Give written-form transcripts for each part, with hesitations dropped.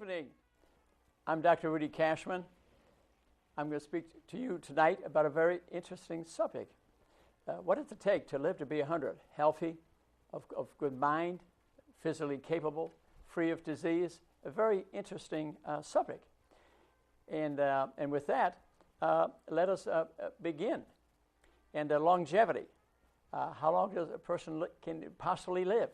evening. I'm Dr. Rudy Cashman. I'm going to speak to you tonight about a very interesting subject. What does it take to live to be 100? Healthy, of good mind, physically capable, free of disease. A very interesting subject. And with that, let us begin. And longevity. How long does a person can possibly live?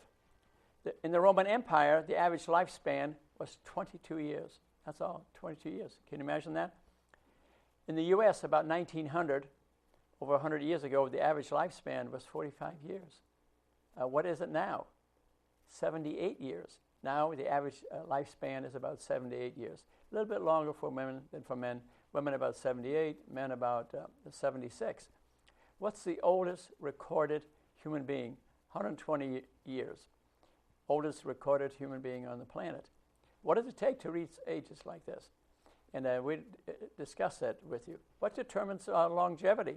In the Roman Empire, the average lifespan was 22 years. That's all, 22 years. Can you imagine that? In the U.S., about 1900, over 100 years ago, the average lifespan was 45 years. What is it now? 78 years. Now the average lifespan is about 78 years. A little bit longer for women than for men. Women about 78, men about 76. What's the oldest recorded human being? 120 years. Oldest recorded human being on the planet. What does it take to reach ages like this? And we discuss that with you. What determines longevity?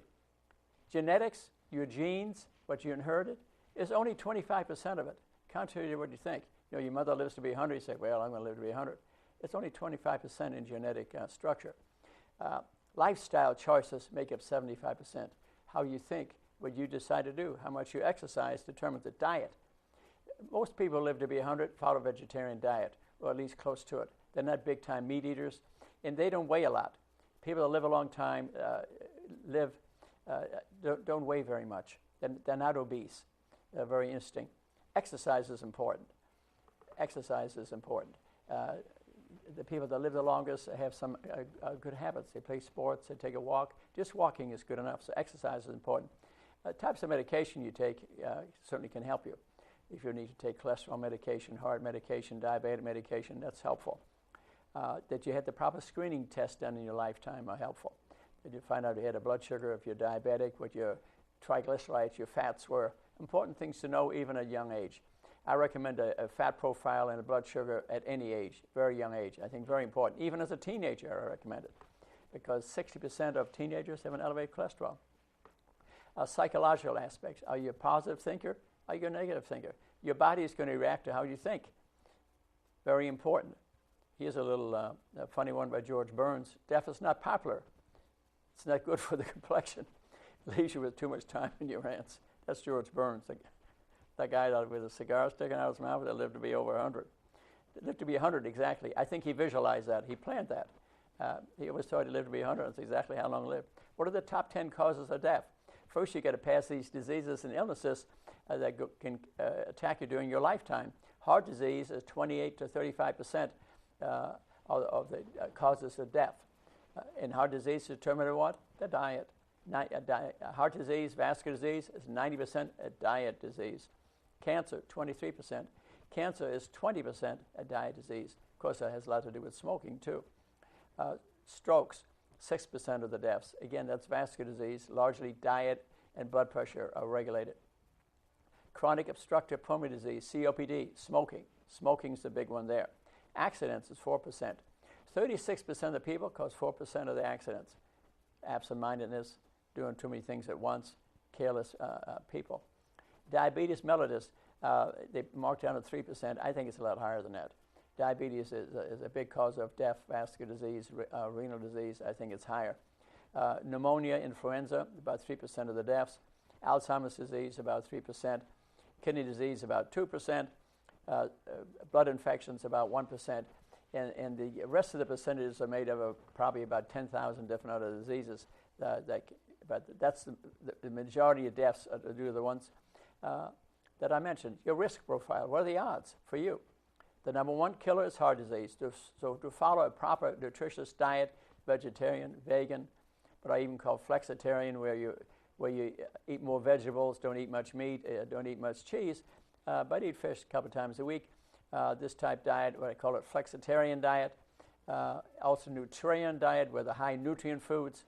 Genetics, your genes, what you inherited, is only 25% of it, contrary to what you think. You know, your mother lives to be 100, you say, well, I'm going to live to be 100. It's only 25% in genetic structure. Lifestyle choices make up 75%. How you think, what you decide to do, how much you exercise determines the diet. Most people live to be 100, follow a vegetarian diet, or at least close to it. They're not big-time meat eaters, and they don't weigh a lot. People that live a long time don't weigh very much. They're not obese. They're very interesting. Exercise is important. Exercise is important. The people that live the longest have some good habits. They play sports, they take a walk. Just walking is good enough, so exercise is important. Types of medication you take certainly can help you. If you need to take cholesterol medication, heart medication, diabetic medication, that's helpful. That you had the proper screening test done in your lifetime are helpful. That you find out you had a blood sugar, if you're diabetic, what your triglycerides, your fats were. Important things to know even at a young age. I recommend a fat profile and a blood sugar at any age, very young age. I think very important. Even as a teenager, I recommend it, because 60% of teenagers have an elevated cholesterol. Psychological aspects. Are you a positive thinker? Are you a negative thinker? Your body is going to react to how you think. Very important. Here's a little funny one by George Burns. Death is not popular. It's not good for the complexion. It leaves you with too much time in your hands. That's George Burns. That guy with a cigar sticking out of his mouth that lived to be over 100. Lived to be 100 exactly. I think he visualized that. He planned that. He always thought he lived to be 100. That's exactly how long he lived. What are the top 10 causes of death? First, you got to pass these diseases and illnesses that can attack you during your lifetime. Heart disease is 28 to 35% of the causes of death. And heart disease is determined by what? The diet. Heart disease, vascular disease is 90% a diet disease. Cancer, 23%. Cancer is 20% a diet disease. Of course, that has a lot to do with smoking, too. Strokes, 6% of the deaths. Again, that's vascular disease. Largely diet and blood pressure are regulated. Chronic obstructive pulmonary disease, COPD, smoking. Smoking is the big one there. Accidents is 4%. 36% of the people cause 4% of the accidents. Absent-mindedness, doing too many things at once, careless people. Diabetes mellitus, they marked down at 3%. I think it's a lot higher than that. Diabetes is a big cause of death, vascular disease, renal disease. I think it's higher. Pneumonia, influenza, about 3% of the deaths. Alzheimer's disease, about 3%. Kidney disease, about 2%. Blood infections, about 1%. And the rest of the percentages are made of probably about 10,000 different other diseases. But that's the majority of deaths are due to the ones that I mentioned. Your risk profile, what are the odds for you? The number one killer is heart disease. So to follow a proper nutritious diet, vegetarian, vegan, but I even call flexitarian, where you eat more vegetables, don't eat much meat, don't eat much cheese, but eat fish a couple times a week. This type diet, what I call it flexitarian diet, also Nutrition diet, where the high nutrient foods.